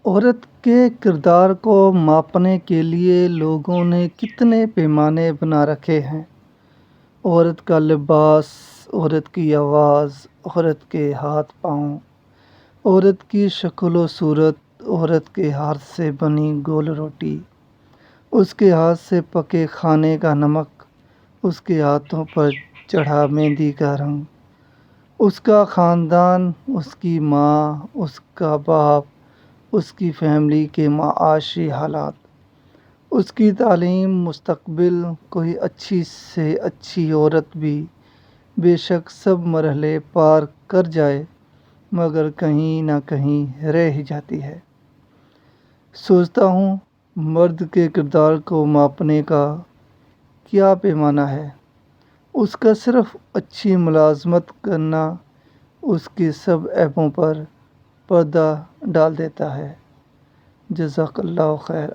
عورت کے کردار کو ماپنے کے لیے لوگوں نے کتنے پیمانے بنا رکھے ہیں۔ عورت کا لباس، عورت کی آواز، عورت کے ہاتھ پاؤں، عورت کی شکل و صورت، عورت کے ہاتھ سے بنی گول روٹی، اس کے ہاتھ سے پکے کھانے کا نمک، اس کے ہاتھوں پر چڑھا مہندی کا رنگ، اس کا خاندان، اس کی ماں، اس کا باپ، اس کی فیملی کے معاشی حالات، اس کی تعلیم، مستقبل۔ کوئی اچھی سے اچھی عورت بھی بے شک سب مرحلے پار کر جائے مگر کہیں نہ کہیں رہ ہی جاتی ہے۔ سوچتا ہوں مرد کے کردار کو ماپنے کا کیا پیمانہ ہے؟ اس کا صرف اچھی ملازمت کرنا اس کے سب عیبوں پر پردہ ڈال دیتا ہے۔ جزاک اللہ خیر۔